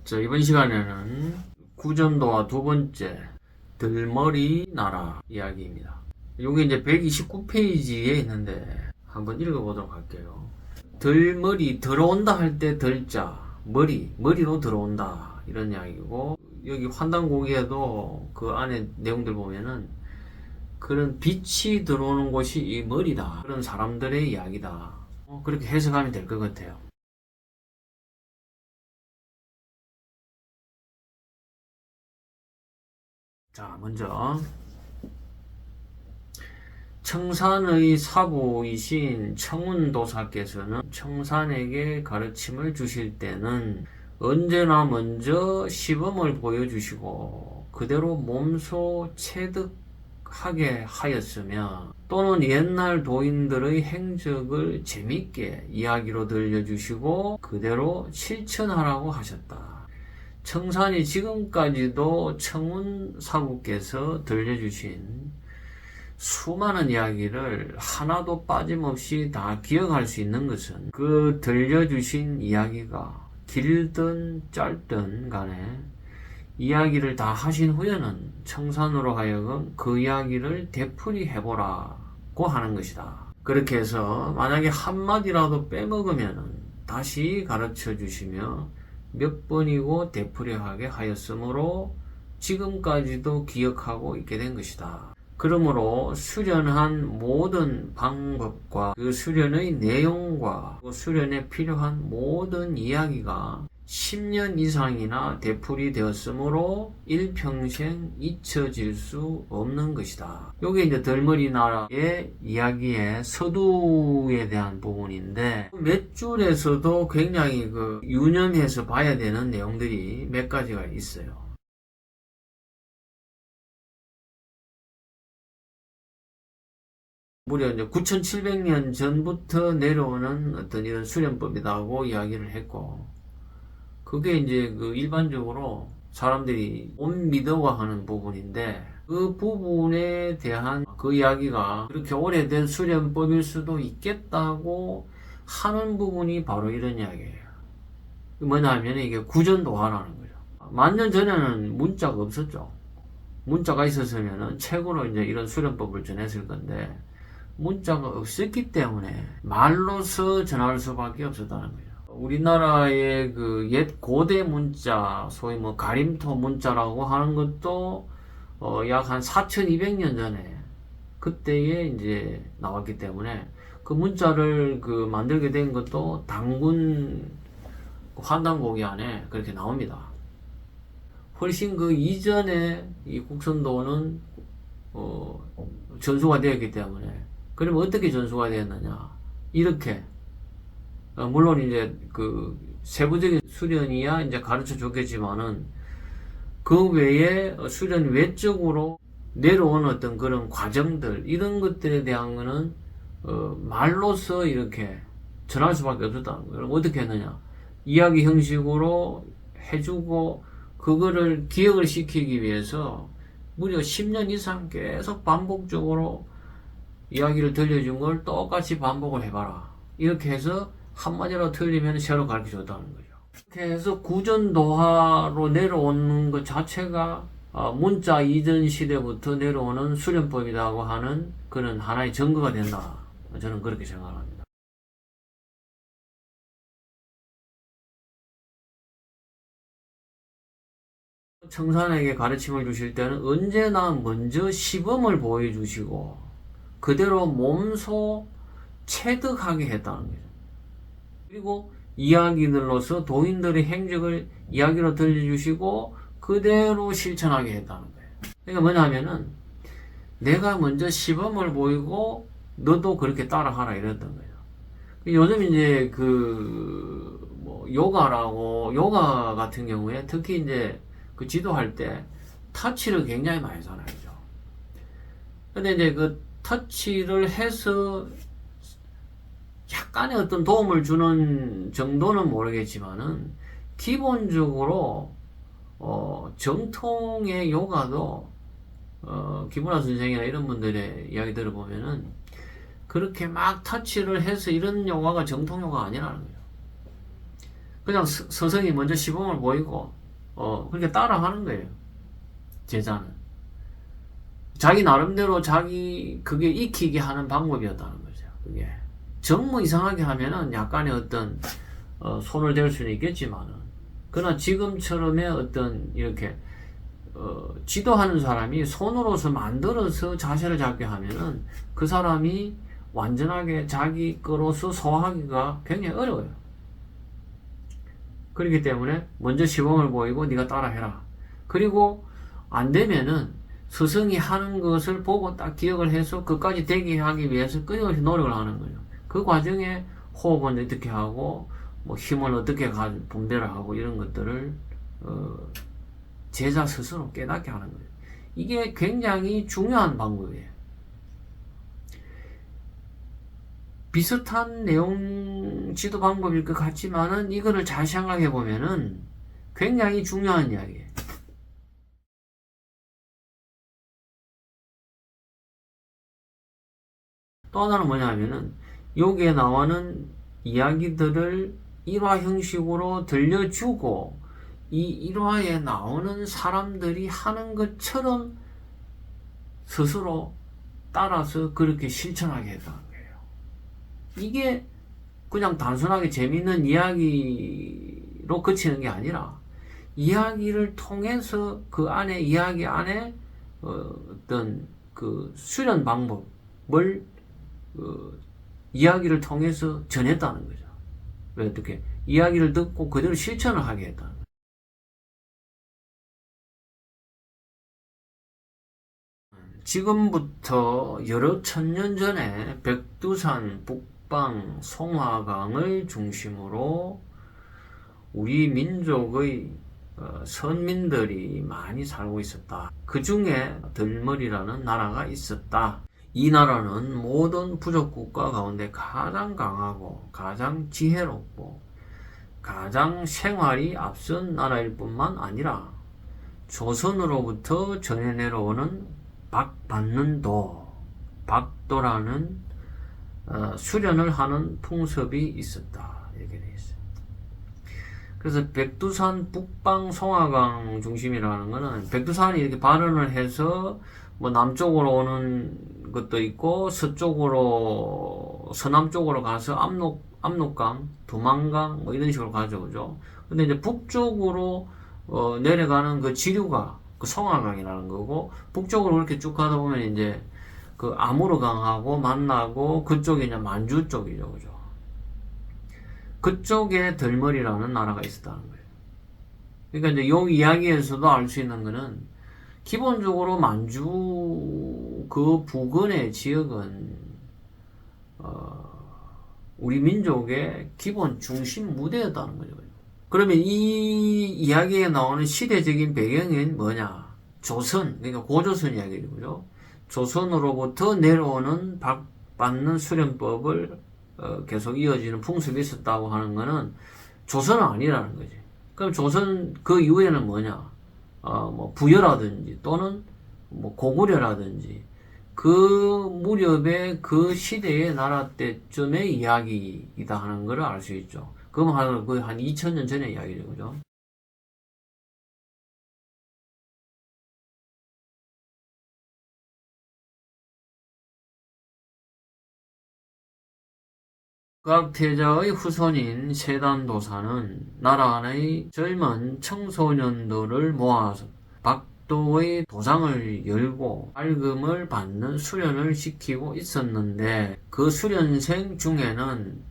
자, 이번 시간에는 구전도와 두 번째 들머리 나라 이야기입니다. 이게 이제 129페이지에 있는데 한번 읽어보도록 할게요. 들머리, 들어온다 할 때 들자, 머리로 들어온다 이런 이야기고, 여기 환단고기에도 그 안에 내용들 보면은 그런 빛이 들어오는 곳이 이 머리다, 그런 사람들의 이야기다, 그렇게 해석하면 될 것 같아요. 자, 먼저 청산의 사부이신 청운도사께서는 청산에게 가르침을 주실 때는 언제나 먼저 시범을 보여주시고 그대로 몸소 체득하게 하였으며, 또는 옛날 도인들의 행적을 재밌게 이야기로 들려주시고 그대로 실천하라고 하셨다. 청산이 지금까지도 청운사부께서 들려주신 수많은 이야기를 하나도 빠짐없이 다 기억할 수 있는 것은, 그 들려주신 이야기가 길든 짧든 간에 이야기를 다 하신 후에는 청산으로 하여금 그 이야기를 되풀이 해보라고 하는 것이다. 그렇게 해서 만약에 한마디라도 빼먹으면 다시 가르쳐 주시며 몇 번이고 되풀이하게 하였으므로 지금까지도 기억하고 있게 된 것이다. 그러므로 수련한 모든 방법과 그 수련의 내용과 그 수련에 필요한 모든 이야기가 10년 이상이나 되풀이 되었으므로 일평생 잊혀질 수 없는 것이다. 요게 이제 들머리 나라의 이야기의 서두에 대한 부분인데, 몇 줄에서도 굉장히 유념해서 봐야 되는 내용들이 몇 가지가 있어요. 무려 이제 9700년 전부터 내려오는 어떤 이런 수련법이라고 이야기를 했고, 그게 이제 일반적으로 사람들이 못 믿어하는 부분인데, 그 부분에 대한 그 이야기가 그렇게 오래된 수련법일 수도 있겠다고 하는 부분이 바로 이런 이야기예요. 뭐냐면 이게 구전도화라는 거죠. 만년 전에는 문자가 없었죠. 문자가 있었으면 책으로 이제 이런 수련법을 전했을 건데, 문자가 없었기 때문에 말로서 전할 수밖에 없었다는 거예요. 우리나라의 옛 고대 문자, 소위 가림토 문자라고 하는 것도 약 한 4200년 전에 그때에 이제 나왔기 때문에, 그 문자를 만들게 된 것도 당군 환단고기 안에 그렇게 나옵니다. 훨씬 이전에 이 국선도는 전수가 되었기 때문에, 그러면 어떻게 전수가 되었느냐? 이렇게, 물론 이제 세부적인 수련이야 이제 가르쳐 줬겠지만은, 그 외에 수련 외적으로 내려온 어떤 그런 과정들, 이런 것들에 대한 거는 말로서 이렇게 전할 수밖에 없었다는 거예요. 그럼 어떻게 했느냐? 이야기 형식으로 해주고, 그거를 기억을 시키기 위해서 무려 10년 이상 계속 반복적으로 이야기를 들려준 걸 똑같이 반복을 해봐라. 이렇게 해서 한마디로 틀리면 새로 가르쳐 줬다는 거죠. 이렇게 해서 구전도화로 내려오는 것 자체가 문자 이전 시대부터 내려오는 수련법이라고 하는 그런 하나의 증거가 된다. 저는 그렇게 생각합니다. 청산에게 가르침을 주실 때는 언제나 먼저 시범을 보여주시고 그대로 몸소 체득하게 했다는 거죠. 그리고 이야기들로서 도인들의 행적을 이야기로 들려주시고 그대로 실천하게 했다는 거예요. 그러니까 뭐냐면은 내가 먼저 시범을 보이고 너도 그렇게 따라하라 이랬던 거예요. 요즘 이제 요가 같은 경우에 특히 이제 지도할 때 터치를 굉장히 많이 사용하죠. 근데 이제 터치를 해서 약간의 어떤 도움을 주는 정도는 모르겠지만은, 기본적으로 정통의 요가도 김우라 선생이나 이런 분들의 이야기 들어보면은 그렇게 막 터치를 해서 이런 요가가 정통 요가 아니라는 거예요. 그냥 서성이 먼저 시범을 보이고 그렇게 따라하는 거예요. 제자는 자기 나름대로 자기 그게 익히게 하는 방법이었다는 거죠. 그게 정말 이상하게 하면은 약간의 어떤 손을 댈 수는 있겠지만은, 그러나 지금처럼의 어떤 이렇게 지도하는 사람이 손으로서 만들어서 자세를 잡게 하면은 그 사람이 완전하게 자기 거로서 소화하기가 굉장히 어려워요. 그렇기 때문에 먼저 시범을 보이고 네가 따라해라. 그리고 안 되면은 스승이 하는 것을 보고 딱 기억을 해서 그까지 되게 하기 위해서 끊임없이 노력을 하는 거예요. 그 과정에 호흡은 어떻게 하고 뭐 힘을 어떻게 분배를 하고 이런 것들을 제자 스스로 깨닫게 하는 거예요. 이게 굉장히 중요한 방법이에요. 비슷한 내용 지도 방법일 것 같지만은 이거를 잘 생각해 보면은 굉장히 중요한 이야기예요. 또 하나는 뭐냐면은 여기에 나오는 이야기들을 일화 형식으로 들려주고 이 일화에 나오는 사람들이 하는 것처럼 스스로 따라서 그렇게 실천하게 했다는 거예요. 이게 그냥 단순하게 재미있는 이야기로 그치는 게 아니라 이야기를 통해서 그 안에 이야기 안에 어떤 그 수련 방법을 이야기를 통해서 전했다는 거죠. 왜 어떻게 이야기를 듣고 그대로 실천을 하게 했다는 거죠. 지금부터 여러 천년 전에 백두산 북방 송화강을 중심으로 우리 민족의 선민들이 많이 살고 있었다. 그 중에 들머리라는 나라가 있었다. 이 나라는 모든 부족국가 가운데 가장 강하고 가장 지혜롭고 가장 생활이 앞선 나라일 뿐만 아니라 조선으로부터 전해 내려오는 박받는도, 박도라는 수련을 하는 풍습이 있었다. 이렇게 되어 있어요. 그래서 백두산 북방 송화강 중심이라는 것은 백두산이 이렇게 발원을 해서 뭐 남쪽으로 오는 것도 있고 서쪽으로 서남쪽으로 가서 압록강, 두만강 뭐 이런 식으로 가죠, 그죠? 근데 이제 북쪽으로 내려가는 그 지류가 그 송화강이라는 거고, 북쪽으로 그렇게 쭉 가다 보면 이제 그 아무르강하고 만나고 그쪽이 이제 만주 쪽이죠, 그죠? 그쪽에 들머리라는 나라가 있었다는 거예요. 그러니까 이제 이 이야기에서도 알 수 있는 거는 기본적으로 만주 그 부근의 지역은 우리 민족의 기본 중심 무대였다는 거죠. 그러면 이 이야기에 나오는 시대적인 배경은 뭐냐? 조선, 그러니까 고조선 이야기죠. 조선으로부터 내려오는 받는 수련법을 계속 이어지는 풍습이 있었다고 하는 것은 조선은 아니라는 거지. 그럼 조선 그 이후에는 뭐냐? 뭐 부여라든지 또는 뭐 고구려라든지 그 무렵의 그 시대의 나라 때쯤의 이야기이다 하는 것을 알 수 있죠. 그럼 거의 한 2000년 전의 이야기죠, 그죠? 과학태자의 후손인 세단도사는 나라 안의 젊은 청소년들을 모아서 박도의 도장을 열고 알금을 받는 수련을 시키고 있었는데 그 수련생 중에는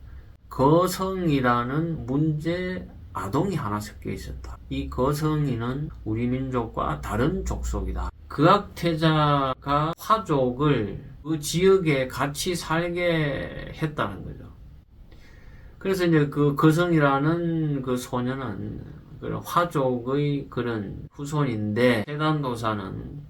거성이라는 문제 아동이 하나 섞여 있었다. 이 거성이는 우리 민족과 다른 족속이다. 과학태자가 화족을 그 지역에 같이 살게 했다는 거죠. 그래서 이제 그 거성이라는 그 소녀는 그런 화족의 그런 후손인데, 세단도사는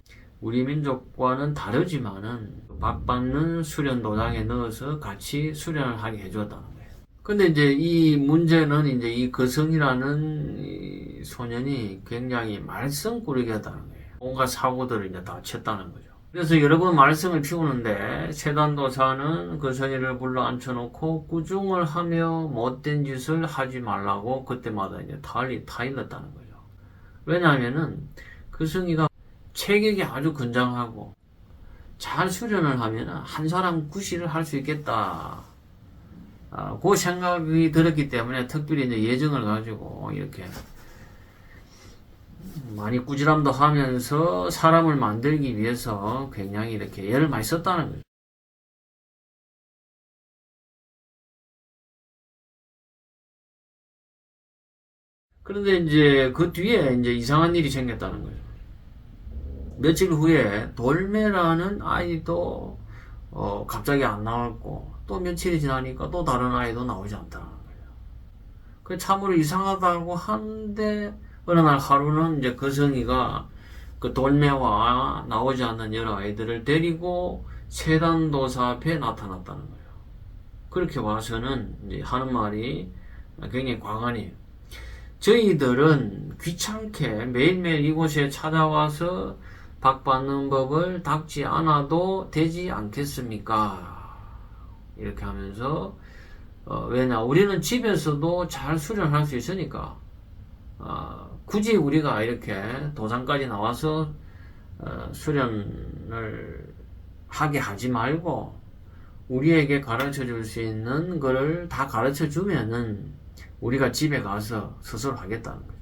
우리 민족과는 다르지만은 받는 수련 도장에 넣어서 같이 수련을 하게 해주었다는 거예요. 근데 이제 이 문제는 이제 이 거성이라는 이 소년이 굉장히 말썽꾸러기였다는 거예요. 온갖 사고들을 이제 다 쳤다는 거죠. 그래서 여러 번 말썽을 피우는데 채단도사는 그 선의를 불러 앉혀놓고 꾸중을 하며 못된 짓을 하지 말라고 그때마다 이제 타일렀다는 거죠. 왜냐하면은 그 성의가 체격이 아주 건장하고 잘 수련을 하면 한 사람 구실을 할 수 있겠다. 그 생각이 들었기 때문에 특별히 이제 예정을 가지고 이렇게 많이 꾸지람도 하면서 사람을 만들기 위해서 굉장히 이렇게 애를 많이 썼다는 거죠. 그런데 이제 그 뒤에 이제 이상한 일이 생겼다는 거죠. 며칠 후에 돌매라는 아이도 갑자기 안 나왔고 또 며칠이 지나니까 또 다른 아이도 나오지 않다는 거예요. 그 참으로 이상하다고 하는데 어느 날 하루는 이제 그 성이가 그 돌매와 나오지 않는 여러 아이들을 데리고 세단도사 앞에 나타났다는 거예요. 그렇게 와서는 이제 하는 말이 굉장히 과간해요. 저희들은 귀찮게 매일매일 이곳에 찾아와서 박받는 법을 닦지 않아도 되지 않겠습니까? 이렇게 하면서 왜냐 우리는 집에서도 잘 수련할 수 있으니까 굳이 우리가 이렇게 도장까지 나와서 수련을 하게 하지 말고 우리에게 가르쳐 줄 수 있는 거를 다 가르쳐 주면은 우리가 집에 가서 스스로 하겠다는 거죠.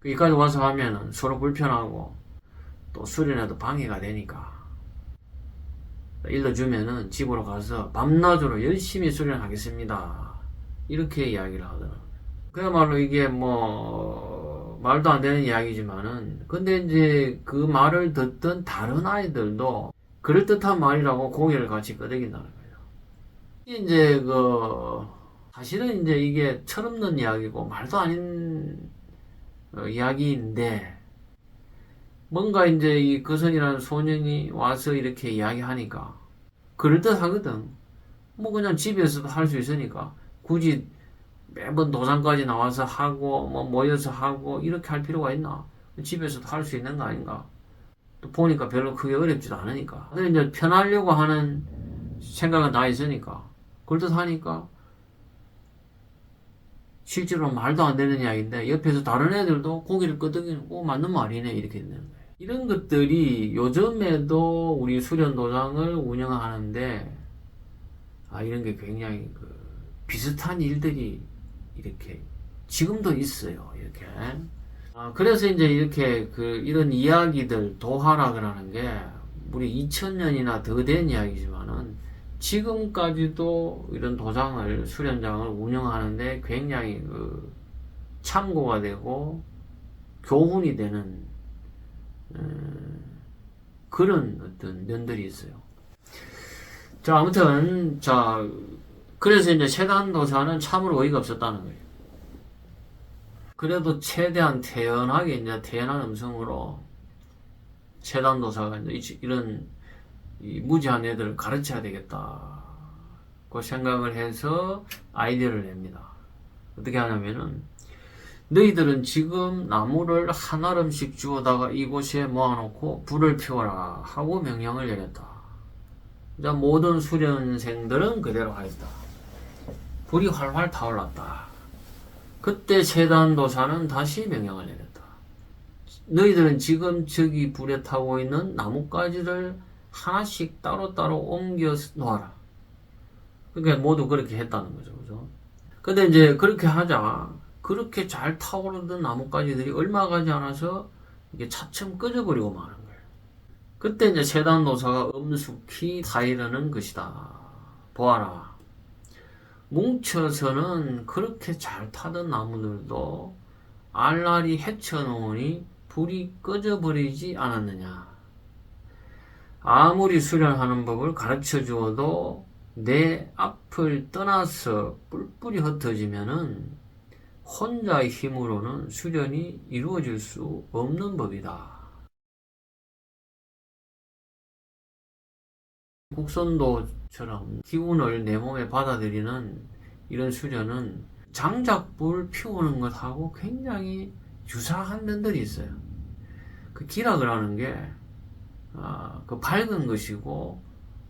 여기까지 와서 하면은 서로 불편하고 또 수련에도 방해가 되니까 일러주면은 집으로 가서 밤낮으로 열심히 수련하겠습니다. 이렇게 이야기를 하더라고요. 그야말로 이게 뭐 말도 안 되는 이야기지만은 근데 이제 그 말을 듣던 다른 아이들도 그럴듯한 말이라고 고개를 같이 끄덕인다는 거예요. 이제 사실은 이제 이게 철없는 이야기고 말도 아닌 이야기인데 뭔가 이제 이 거선이라는 소년이 와서 이렇게 이야기하니까 그럴듯하거든. 뭐 그냥 집에서도 할 수 있으니까 굳이 매번 도장까지 나와서 하고 뭐 모여서 하고 이렇게 할 필요가 있나? 집에서도 할 수 있는 거 아닌가? 또 보니까 별로 크게 어렵지도 않으니까. 근데 이제 편하려고 하는 생각은 다 있으니까 그럴듯하니까 실제로 말도 안 되는 이야기인데 옆에서 다른 애들도 고개를 끄덕이고 맞는 말이네 이렇게 되는 거예요. 이런 것들이 요즘에도 우리 수련도장을 운영하는데 이런 게 굉장히 비슷한 일들이 이렇게 지금도 있어요. 이렇게 그래서 이제 이렇게 이런 이야기들 도하라 그러는 게 우리 2000년이나 더 된 이야기지만은 지금까지도 이런 도장을 수련장을 운영하는데 굉장히 참고가 되고 교훈이 되는 그런 어떤 면들이 있어요. 자, 아무튼 그래서 이제 세단도사는 참으로 어이가 없었다는 거예요. 그래도 최대한 태연하게 이제 태연한 음성으로 세단도사가 이제 이런 이 무지한 애들을 가르쳐야 되겠다. 그 생각을 해서 아이디어를 냅니다. 어떻게 하냐면은 너희들은 지금 나무를 한 알음씩 주워다가 이곳에 모아놓고 불을 피워라 하고 명령을 내렸다. 이제 모든 수련생들은 그대로 하였다. 불이 활활 타올랐다. 그때 세단도사는 다시 명령을 내렸다. 너희들은 지금 저기 불에 타고 있는 나뭇가지를 하나씩 따로따로 옮겨 놓아라. 그러니까 모두 그렇게 했다는 거죠. 그죠? 근데 이제 그렇게 하자. 그렇게 잘 타오르던 나뭇가지들이 얼마 가지 않아서 이게 차츰 꺼져버리고 마는 거예요. 그때 이제 세단도사가 엄숙히 타이르는 것이다. 보아라. 뭉쳐서는 그렇게 잘 타던 나무들도 알알이 헤쳐놓으니 불이 꺼져버리지 않았느냐. 아무리 수련하는 법을 가르쳐 주어도 내 앞을 떠나서 뿔뿔이 흩어지면은 혼자의 힘으로는 수련이 이루어질 수 없는 법이다. 곡선도처럼 기운을 내 몸에 받아들이는 이런 수련은 장작불 피우는 것하고 굉장히 유사한 면들이 있어요. 그 기락을 하는 게 그 밝은 것이고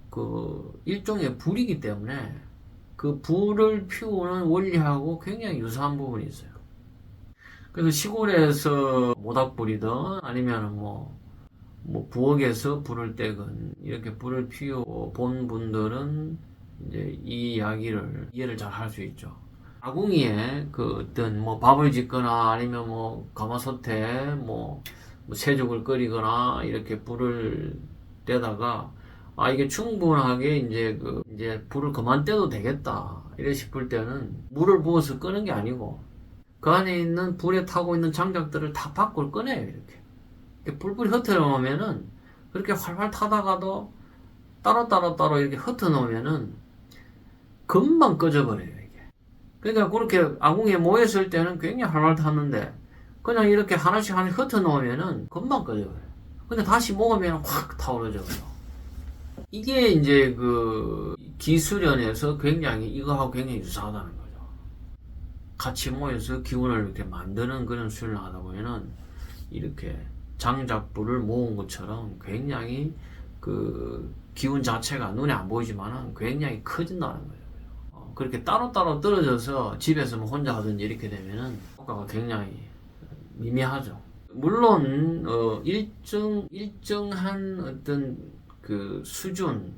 그 일종의 불이기 때문에 그 불을 피우는 원리하고 굉장히 유사한 부분이 있어요. 그래서 시골에서 모닥불이든 아니면 뭐 부엌에서 불을 떼건 이렇게 불을 피워 본 분들은 이제 이 이야기를 이해를 잘 할 수 있죠. 아궁이에 그 어떤 뭐 밥을 짓거나 아니면 뭐 가마솥에 뭐 새죽을 끓이거나 이렇게 불을 떼다가 이게 충분하게 이제 불을 그만 떼도 되겠다 이래 싶을 때는 물을 부어서 끄는 게 아니고 그 안에 있는 불에 타고 있는 장작들을 다 밖으로 꺼내요. 이렇게 뿔뿔이 흩어 놓으면은 그렇게 활활 타다가도 따로 이렇게 흩어 놓으면은 금방 꺼져버려요. 이게 그러니까 그렇게 아궁이에 모였을 때는 굉장히 활활 탔는데 그냥 이렇게 하나씩 흩어 놓으면은 금방 꺼져버려요. 근데 다시 모으면 확 타오르져요. 이게 이제 그 기술연에서 굉장히 이거하고 굉장히 유사하다는 거죠. 같이 모여서 기운을 이렇게 만드는 그런 수련을 하다 보면은 이렇게 장작불을 모은 것처럼 굉장히 그 기운 자체가 눈에 안 보이지만은 굉장히 커진다는 거예요. 그렇게 따로따로 떨어져서 집에서 뭐 혼자 하든지 이렇게 되면은 효과가 굉장히 미미하죠. 물론 일정한 어떤 그 수준,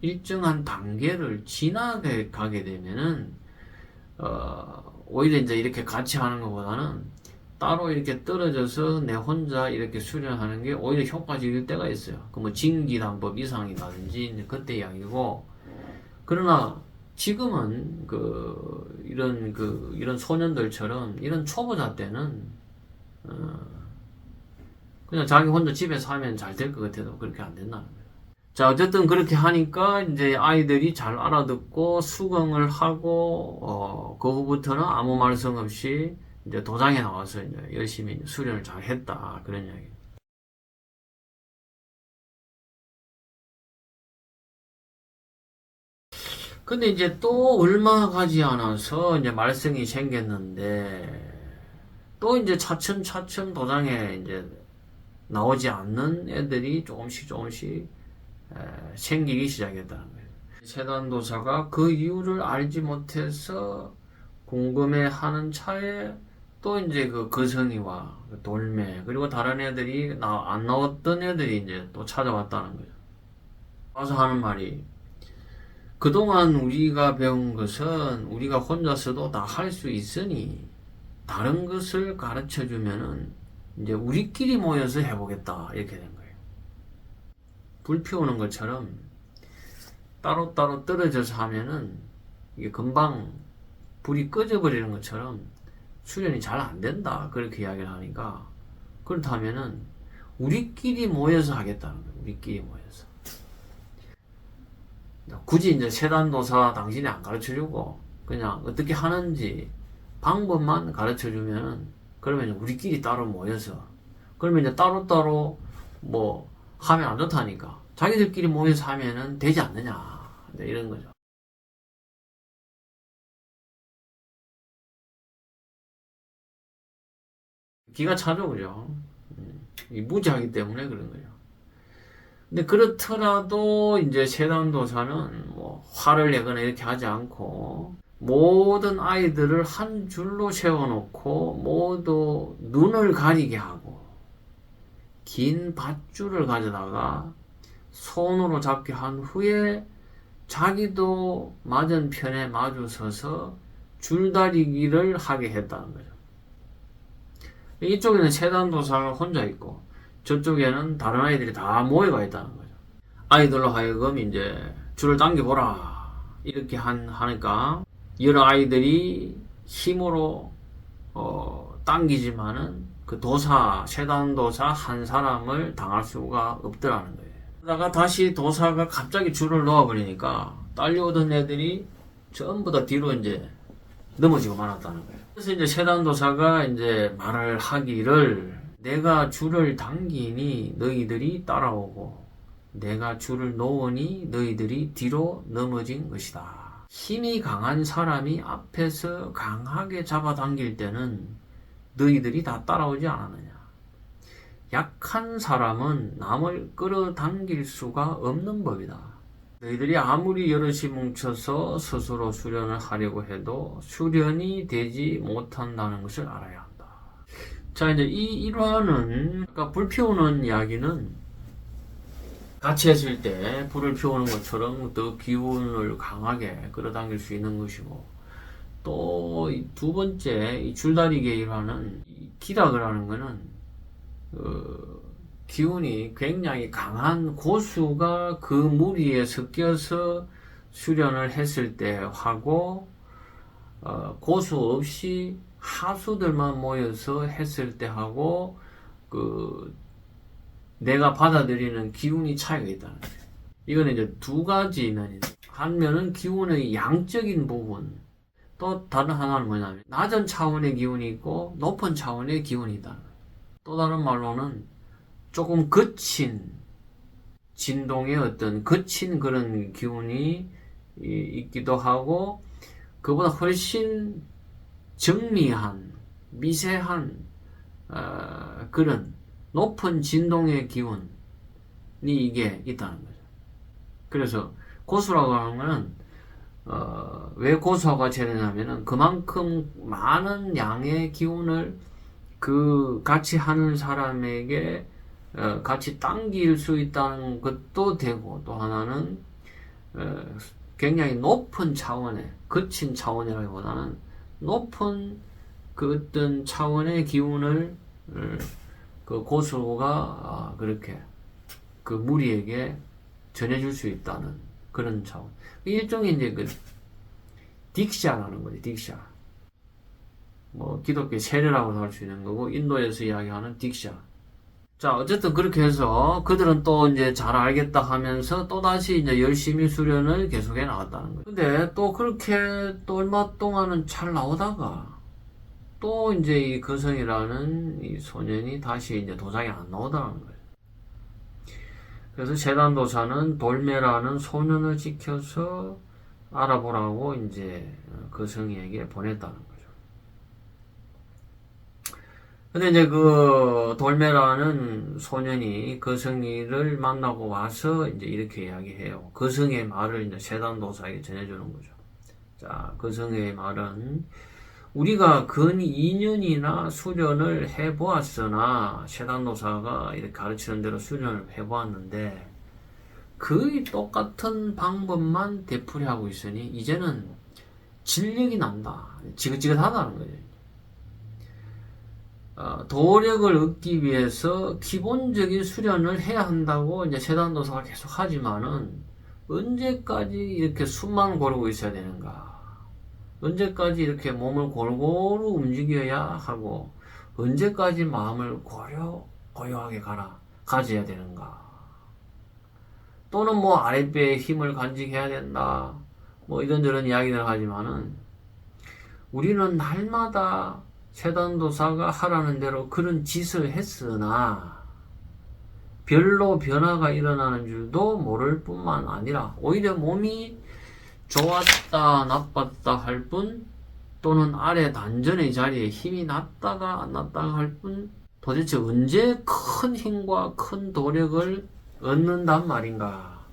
일정한 단계를 지나게 가게 되면은 오히려 이제 이렇게 같이 하는 것보다는 따로 이렇게 떨어져서 내 혼자 이렇게 수련하는 게 오히려 효과적일 때가 있어요. 그 뭐 진기단법 이상이라든지 이제 그때 이야기고. 그러나 지금은 이런 소년들처럼 이런 초보자 때는 그냥 자기 혼자 집에서 하면 잘 될 것 같아도 그렇게 안 된다는 거예요. 자, 어쨌든 그렇게 하니까 이제 아이들이 잘 알아듣고 수긍을 하고 그 후부터는 아무 말씀 없이 이제 도장에 나와서 이제 열심히 수련을 잘 했다 그런 이야기. 근데 이제 또 얼마 가지 않아서 이제 말썽이 생겼는데 또 이제 차츰 도장에 이제 나오지 않는 애들이 조금씩 생기기 시작했다는 거예요. 세단도사가 그 이유를 알지 못해서 궁금해하는 차에 또 이제 그 거성이와 돌매 그리고 다른 애들이 안 나왔던 애들이 이제 또 찾아왔다는 거죠. 와서 하는 말이 그동안 우리가 배운 것은 우리가 혼자서도 다 할 수 있으니 다른 것을 가르쳐 주면은 이제 우리끼리 모여서 해보겠다 이렇게 된 거예요. 불 피우는 것처럼 따로따로 떨어져서 하면은 이게 금방 불이 꺼져버리는 것처럼 수련이 잘 안 된다 그렇게 이야기를 하니까 그렇다면은 우리끼리 모여서 하겠다는 거예요. 우리끼리 모여서 굳이 이제 세단도사 당신이 안 가르쳐 주고 그냥 어떻게 하는지 방법만 가르쳐 주면은 그러면 우리끼리 따로 모여서 그러면 이제 따로따로 뭐 하면 안 좋다니까 자기들끼리 모여서 하면은 되지 않느냐 이런 거죠. 기가 차죠, 그죠? 무지하기 때문에 그런 거죠. 근데 그렇더라도 이제 세단도사는 뭐 화를 내거나 이렇게 하지 않고 모든 아이들을 한 줄로 세워놓고 모두 눈을 가리게 하고 긴 밧줄을 가져다가 손으로 잡게 한 후에 자기도 맞은편에 마주 서서 줄다리기를 하게 했다는 거죠. 이쪽에는 세단도사가 혼자 있고 저쪽에는 다른 아이들이 다 모여가 있다는 거죠. 아이들로 하여금 이제 줄을 당겨보라 이렇게 하니까 여러 아이들이 힘으로 당기지만은 그 세단도사 한 사람을 당할 수가 없더라는 거예요. 그러다가 다시 도사가 갑자기 줄을 놓아버리니까 딸려오던 애들이 전부 다 뒤로 이제 넘어지고 말았다는 거예요. 그래서 이제 세단도사가 이제 말을 하기를 내가 줄을 당기니 너희들이 따라오고 내가 줄을 놓으니 너희들이 뒤로 넘어진 것이다. 힘이 강한 사람이 앞에서 강하게 잡아당길 때는 너희들이 다 따라오지 않았느냐. 약한 사람은 남을 끌어당길 수가 없는 법이다. 너희들이 아무리 여럿이 뭉쳐서 스스로 수련을 하려고 해도 수련이 되지 못한다는 것을 알아야 한다. 자, 이제 이 일화는, 아까 불 피우는 이야기는 같이 했을 때 불을 피우는 것처럼 더 기운을 강하게 끌어당길 수 있는 것이고, 또 두 번째 이 줄다리기의 일화는 기락을 하는 것은 기운이 굉장히 강한 고수가 그 무리에 섞여서 수련을 했을 때 하고, 고수 없이 하수들만 모여서 했을 때 하고, 내가 받아들이는 기운이 차이가 있다는 거예요. 이거는 이제 두 가지 면이다. 한 면은 기운의 양적인 부분, 또 다른 하나는 뭐냐면 낮은 차원의 기운이 있고 높은 차원의 기운이 있다. 또 다른 말로는 조금 거친 진동의 어떤 거친 그런 기운이 있기도 하고, 그보다 훨씬 정미한 미세한 그런 높은 진동의 기운이 이게 있다는 거죠. 그래서 고수라고 하는 것은 왜 고수가 되느냐면은 그만큼 많은 양의 기운을 그 같이 하는 사람에게 같이 당길 수 있다는 것도 되고, 또 하나는 굉장히 높은 차원의, 거친 차원이라기보다는 높은 그 어떤 차원의 기운을 그 고수가 그렇게 그 무리에게 전해줄 수 있다는 그런 차원. 일종의 이제 그 딕샤라는 거지, 딕샤. 뭐 기독교 세례라고도 할 수 있는 거고, 인도에서 이야기하는 딕샤. 자, 어쨌든 그렇게 해서 그들은 또 이제 잘 알겠다 하면서 또 다시 이제 열심히 수련을 계속해 나갔다는 거예요. 근데 또 그렇게 또 얼마 동안은 잘 나오다가 또 이제 이 거성이라는 이 소년이 다시 이제 도장이 안 나오더라는 거예요. 그래서 제단도사는 돌매라는 소년을 지켜서 알아보라고 이제 거성이에게 보냈다는 거죠. 근데 이제 그 돌매라는 소년이 거성이를 만나고 와서 이제 이렇게 이야기해요. 거성의 말을 이제 제단도사에게 전해주는 거죠. 자, 거성의 말은 우리가 근 2년이나 수련을 해보았으나, 세단도사가 이렇게 가르치는 대로 수련을 해보았는데 거의 똑같은 방법만 되풀이하고 있으니 이제는 진력이 난다. 지긋지긋하다는 거죠. 도력을 얻기 위해서 기본적인 수련을 해야 한다고 이제 세단도사가 계속 하지만은 언제까지 이렇게 숨만 고르고 있어야 되는가? 언제까지 이렇게 몸을 골고루 움직여야 하고, 언제까지 마음을 고요하게 가져야 되는가? 또는 뭐 아랫배에 힘을 간직해야 된다. 뭐 이런저런 이야기를 하지만은, 우리는 날마다 세단도사가 하라는 대로 그런 짓을 했으나, 별로 변화가 일어나는 줄도 모를 뿐만 아니라, 오히려 몸이 좋았다 나빴다 할 뿐, 또는 아래 단전의 자리에 힘이 났다가 안 났다가 할 뿐, 도대체 언제 큰 힘과 큰 도력을 얻는단 말인가.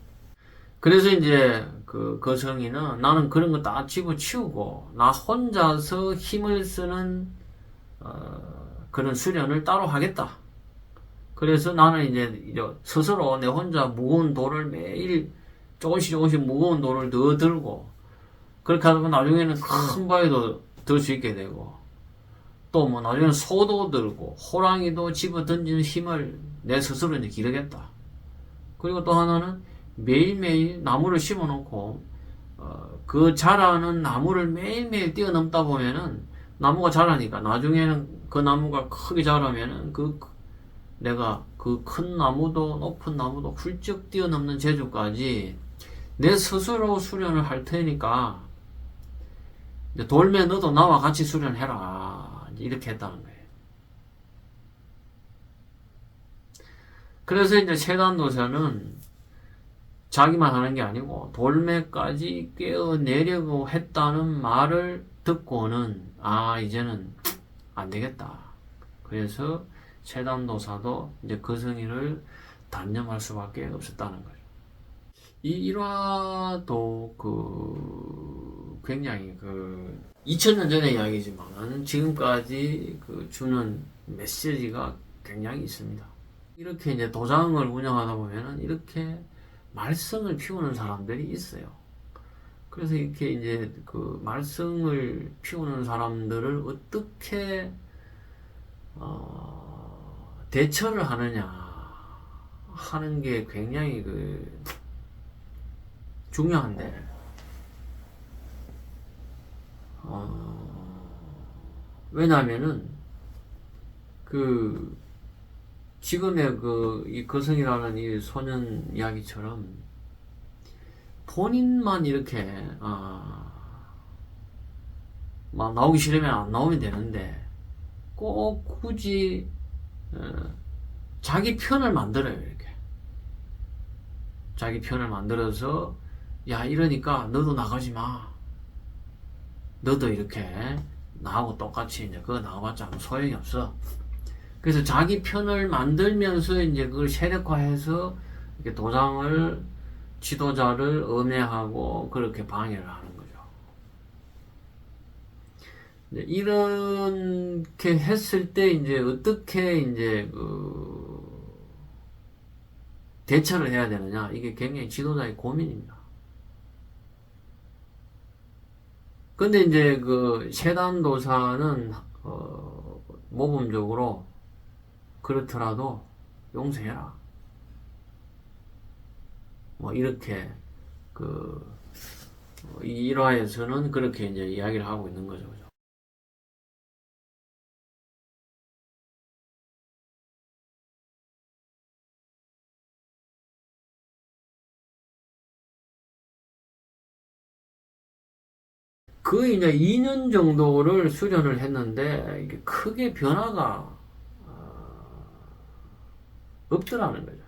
그래서 이제 그 거성이는 나는 그런 거 다 집어치우고 나 혼자서 힘을 쓰는 그런 수련을 따로 하겠다. 그래서 나는 이제 스스로 내 혼자 무거운 돌을 매일 조금씩 무거운 돌을 더 들고, 그렇게 하다 보면 나중에는 큰 바위도 들 수 있게 되고, 또 뭐 나중에는 소도 들고 호랑이도 집어 던지는 힘을 내 스스로 이제 기르겠다. 그리고 또 하나는 매일매일 나무를 심어 놓고 그 자라는 나무를 매일매일 뛰어넘다 보면은 나무가 자라니까 나중에는 그 나무가 크게 자라면은 내가 그 큰 나무도 높은 나무도 훌쩍 뛰어넘는 재주까지 내 스스로 수련을 할 테니까 돌매 너도 나와 같이 수련해라. 이렇게 했다는 거예요. 그래서 이제 세단도사는 자기만 하는 게 아니고 돌매까지 깨어내려고 했다는 말을 듣고는 이제는 안 되겠다. 그래서 세단도사도 이제 그 승인을 단념할 수밖에 없었다는 거죠. 이 일화도 굉장히 2000년 전의 이야기지만 지금까지 주는 메시지가 굉장히 있습니다. 이렇게 이제 도장을 운영하다 보면은 이렇게 말썽을 피우는 사람들이 있어요. 그래서 이렇게 이제 말썽을 피우는 사람들을 어떻게 대처를 하느냐 하는 게 굉장히 중요한데, 왜냐하면은 지금의 이 거성이라는 이 소년 이야기처럼 본인만 이렇게 막 나오기 싫으면 안 나오면 되는데 꼭 굳이 자기 편을 만들어요. 이렇게 자기 편을 만들어서 야 이러니까 너도 나가지 마, 너도 이렇게 나하고 똑같이 이제 그거 나와봤자 아무 소용이 없어. 그래서 자기 편을 만들면서 이제 그걸 세력화해서 이렇게 도장을, 지도자를 음해하고 그렇게 방해를 하는 거죠. 이렇게 했을 때 이제 어떻게 이제 대처를 해야 되느냐, 이게 굉장히 지도자의 고민입니다. 근데 이제 세단도사는 모범적으로 그렇더라도 용서해라, 뭐 이렇게 이 일화에서는 그렇게 이제 이야기를 하고 있는 거죠. 그죠? 이제 2년 정도를 수련을 했는데 이게 크게 변화가 없더라는 거죠.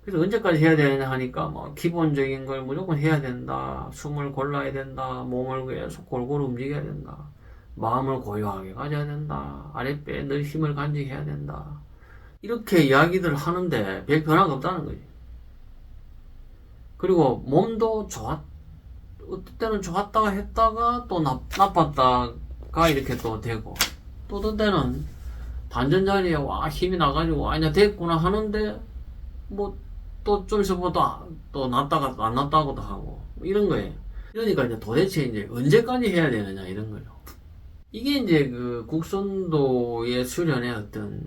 그래서 언제까지 해야 되느냐 하니까 뭐 기본적인 걸 무조건 해야 된다, 숨을 골라야 된다, 몸을 계속 골고루 움직여야 된다, 마음을 고요하게 가져야 된다, 아랫배에 늘 힘을 간직해야 된다, 이렇게 이야기들 하는데 별 변화가 없다는 거지. 그리고 몸도 어떤 때는 좋았다가 했다가 또 나빴다가 이렇게 또 되고, 또 어떤 때는 단전 자리에 와 힘이 나가지고 이제 됐구나 하는데 뭐 또 좀 있어 보면 또 났다가 안 났다고도 하고 이런 거예요. 그러니까 이제 도대체 이제 언제까지 해야 되느냐 이런 거죠. 이게 이제 국선도의 수련의 어떤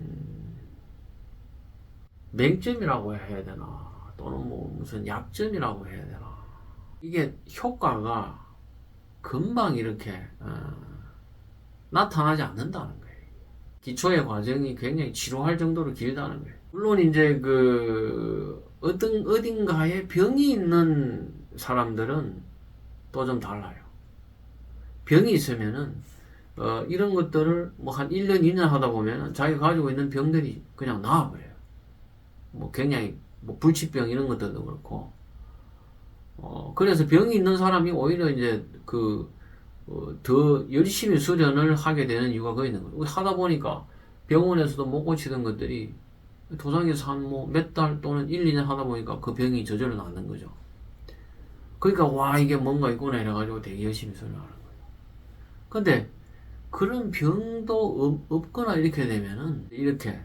맹점이라고 해야 되나, 또는 뭐 무슨 약점이라고 해야 되나. 이게 효과가 금방 이렇게 나타나지 않는다는 거예요. 기초의 과정이 굉장히 지루할 정도로 길다는 거예요. 물론 이제 어딘가에 병이 있는 사람들은 또 좀 달라요. 병이 있으면은 이런 것들을 뭐 한 1년, 2년 하다 보면은 자기가 가지고 있는 병들이 그냥 나아버려요. 뭐 굉장히 뭐 불치병 이런 것들도 그렇고. 그래서 병이 있는 사람이 오히려 이제 더 열심히 수련을 하게 되는 이유가 거기 있는 거예요. 하다 보니까 병원에서도 못 고치던 것들이 도장에서 한 뭐 몇 달 또는 1, 2년 하다 보니까 그 병이 저절로 낫는 거죠. 그러니까 와 이게 뭔가 있구나 이래가지고 되게 열심히 수련하는 거예요. 근데 그런 병도 없거나 이렇게 되면은 이렇게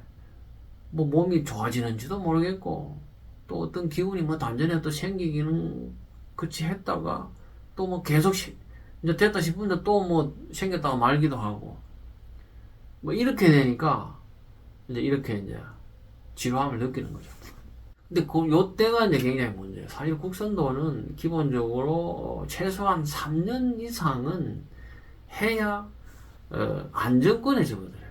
뭐 몸이 좋아지는지도 모르겠고, 또 어떤 기운이 뭐 단전에 또 생기기는 그치 했다가 또 뭐 계속 이제 됐다 싶은데 또 뭐 생겼다가 말기도 하고 뭐 이렇게 되니까 이제 이렇게 이제 지루함을 느끼는 거죠. 근데 요때가 이제 굉장히 문제예요. 사실 국선도는 기본적으로 최소한 3년 이상은 해야 안정권에 접어들어요.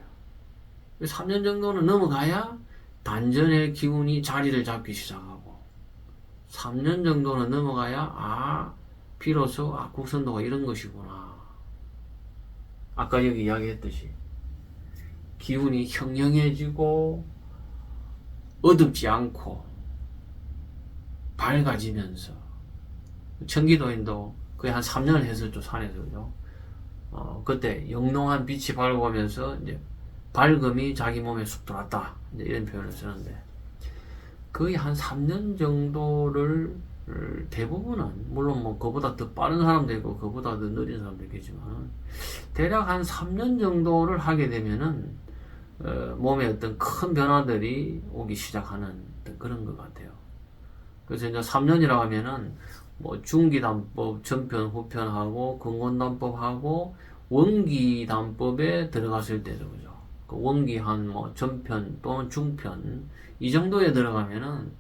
3년 정도는 넘어가야 단전의 기운이 자리를 잡기 시작하고, 3년 정도는 넘어가야 비로소 국선도가 이런 것이구나. 아까 여기 이야기했듯이 기운이 형형해지고 어둡지 않고 밝아지면서, 청기도인도 거의 한 3년을 했었죠, 산에서. 그죠? 그때 영롱한 빛이 밝아오면서 이제 밝음이 자기 몸에 쑥 들어왔다. 이제 이런 표현을 쓰는데, 거의 한 3년 정도를 대부분은, 물론 뭐 그보다 더 빠른 사람도 있고 그보다 더 느린 사람도 있겠지만, 대략 한 3년 정도를 하게 되면은 몸에 어떤 큰 변화들이 오기 시작하는 그런 것 같아요. 그래서 이제 3년이라고 하면은 뭐 중기단법 전편 후편하고 근곤단법하고 원기단법에 들어갔을 때죠, 그죠? 그 원기 한 뭐 전편 또는 중편 이 정도에 들어가면은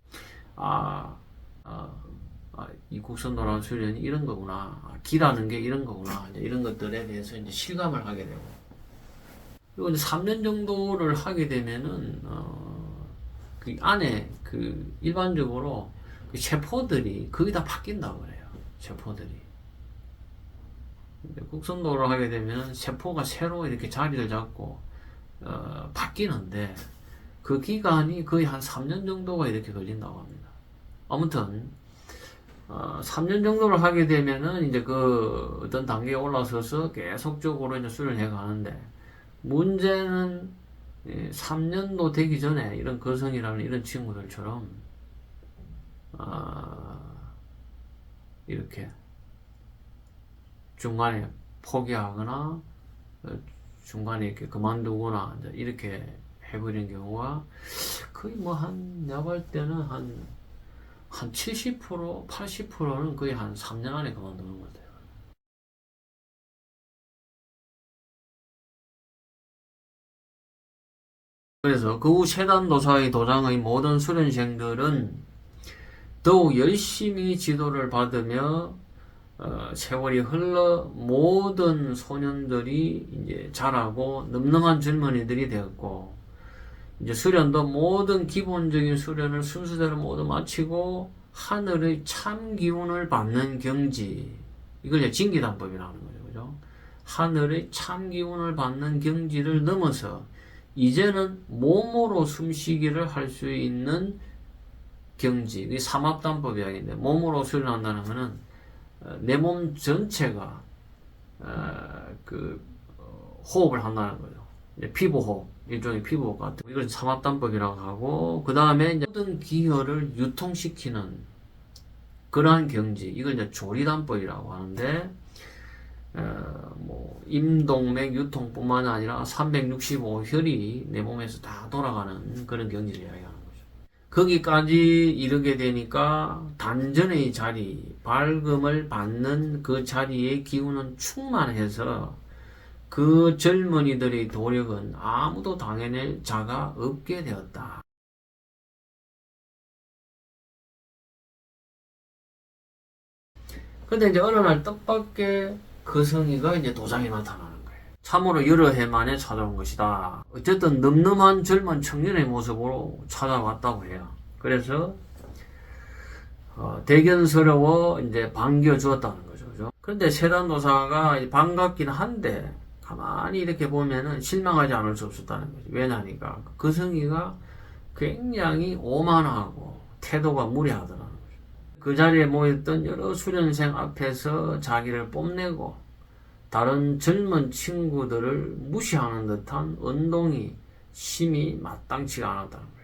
아, 아, 이 국선도라는 수련이 이런 거구나, 기라는 게 이런 거구나, 이런 것들에 대해서 이제 실감을 하게 되고, 그리고 이제 3년 정도를 하게 되면은 그 안에 그 일반적으로 그 세포들이 거의 다 바뀐다고 그래요. 세포들이. 국선도를 하게 되면 세포가 새로 이렇게 자리를 잡고 바뀌는데, 그 기간이 거의 한 3년 정도가 이렇게 걸린다고 합니다. 아무튼 3년 정도를 하게 되면은 이제 그 어떤 단계에 올라서서 계속적으로 이제 수련해 가는데, 문제는 3년도 되기 전에 이런 거성이라는 이런 친구들처럼 이렇게 중간에 포기하거나 중간에 이렇게 그만두거나 이렇게 해버리는 경우가 거의 뭐 내가 볼 때는 한 70%, 80%는 거의 한 3년 안에 그만두는 것 같아요. 그래서 그 후 세단도사의 도장의 모든 수련생들은 더욱 열심히 지도를 받으며 세월이 흘러 모든 소년들이 이제 자라고 늠름한 젊은이들이 되었고, 이제 수련도 모든 기본적인 수련을 순서대로 모두 마치고 하늘의 참 기운을 받는 경지, 이걸 이제 진기단법이라는 거죠, 그죠? 하늘의 참 기운을 받는 경지를 넘어서 이제는 몸으로 숨쉬기를 할 수 있는 경지, 이 삼합단법 이야기인데, 몸으로 수련한다는 것은 내 몸 전체가 호흡을 한다는 거죠. 피부호흡, 일종의 피부호흡 같은, 이걸 삼합단법이라고 하고, 그 다음에 이제 모든 기혈을 유통시키는 그러한 경지, 이걸 이제 조리단법이라고 하는데, 뭐 임동맥 유통뿐만 아니라 365혈이 내 몸에서 다 돌아가는 그런 경지를 이야기하는 거죠. 거기까지 이르게 되니까 단전의 자리, 밝음을 받는 그 자리의 기운은 충만해서 그 젊은이들의 도력은 아무도 당해낼 자가 없게 되었다. 근데 이제 어느 날 뜻밖의 그 성의가 이제 도장에 나타나는 거예요. 참으로 여러 해 만에 찾아온 것이다. 어쨌든 늠름한 젊은 청년의 모습으로 찾아왔다고 해요. 그래서 대견스러워 이제 반겨주었다는 거죠. 그죠? 그런데 세단도사가 반갑긴 한데 가만히 이렇게 보면은 실망하지 않을 수 없었다는 거죠. 왜냐니까 그 성의가 굉장히 오만하고 태도가 무례하더라는 거죠. 그 자리에 모였던 여러 수련생 앞에서 자기를 뽐내고 다른 젊은 친구들을 무시하는 듯한 언동이 심히 마땅치가 않았다는 거예요.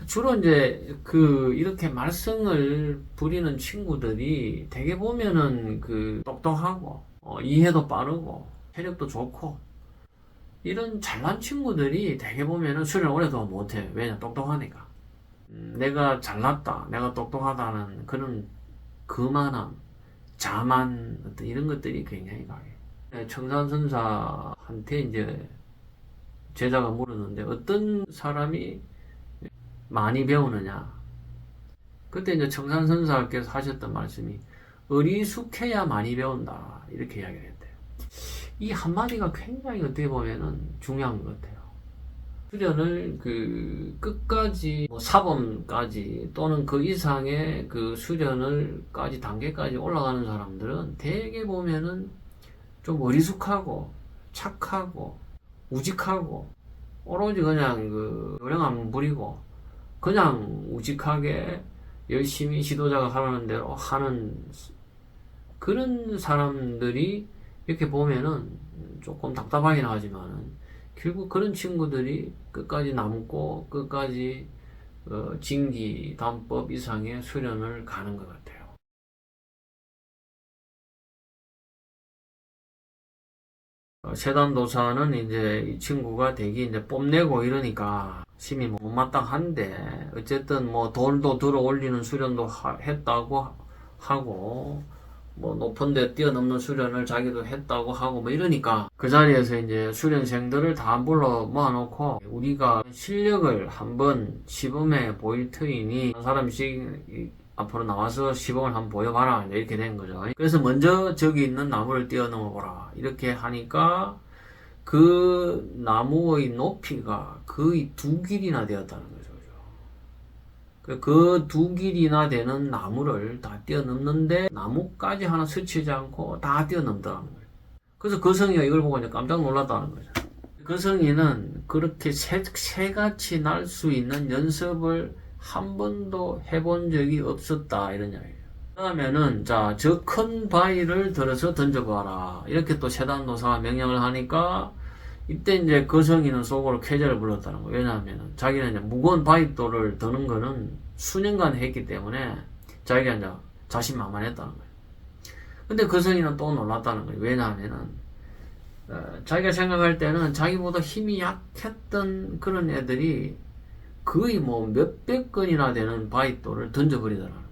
주로 이제 이렇게 말썽을 부리는 친구들이 대개 보면은 똑똑하고 이해도 빠르고 체력도 좋고 이런 잘난 친구들이 대개 보면은 수련 오래도 못해. 왜냐? 똑똑하니까. 내가 잘났다, 내가 똑똑하다는 그런 거만함, 자만, 어떤 이런 것들이 굉장히 강해. 청산선사한테 이제 제자가 물었는데 어떤 사람이 많이 배우느냐? 그때 이제 청산선사께서 하셨던 말씀이 어리숙해야 많이 배운다, 이렇게 이야기를 했대요. 이 한마디가 굉장히 어떻게 보면은 중요한 것 같아요. 수련을 끝까지 사범까지 또는 그 이상의 수련을까지 단계까지 올라가는 사람들은 대개 보면은 좀 어리숙하고 착하고 우직하고 오로지 그냥 요령 안 부리고 그냥 우직하게 열심히 지도자가 하라는 대로 하는 그런 사람들이 이렇게 보면은 조금 답답하긴 하지만은 결국 그런 친구들이 끝까지 남고 끝까지 징기 담법 이상의 수련을 가는 것 같아요. 세단도사는 이제 이 친구가 되게 이제 뽐내고 이러니까 심히 못마땅한데 어쨌든 뭐 돌도 들어 올리는 수련도 했다고 하고 뭐 높은 데 뛰어넘는 수련을 자기도 했다고 하고 뭐 이러니까 그 자리에서 이제 수련생들을 다 불러 모아놓고 우리가 실력을 한번 시범에 보일 터이니 한 사람씩 앞으로 나와서 시범을 한번 보여봐라 이렇게 된 거죠. 그래서 먼저 저기 있는 나무를 뛰어넘어 보라 이렇게 하니까 그 나무의 높이가 거의 2길이나 되었다는 거죠. 그 2길이나 되는 나무를 다 뛰어넘는데 나무까지 하나 스치지 않고 다 뛰어넘더라는 거예요. 그래서 그 성이가 이걸 보고 이제 깜짝 놀랐다는 거죠. 그 성이는 그렇게 새같이 날 수 있는 연습을 한 번도 해본 적이 없었다 이런 이야기예요. 그러면은 자, 저 큰 바위를 들어서 던져봐라 이렇게 또 세단도사가 명령을 하니까 이때 이제 그 성인은 속으로 쾌재를 불렀다는 거예요. 왜냐하면 자기는 이제 무거운 바위돌을 드는 거는 수년간 했기 때문에 자기가 이제 자신만만했다는 거예요. 근데 그 성인은 또 놀랐다는 거예요. 왜냐하면은 자기가 생각할 때는 자기보다 힘이 약했던 그런 애들이 거의 뭐 몇백 건이나 되는 바위돌을 던져버리더라는 거예요.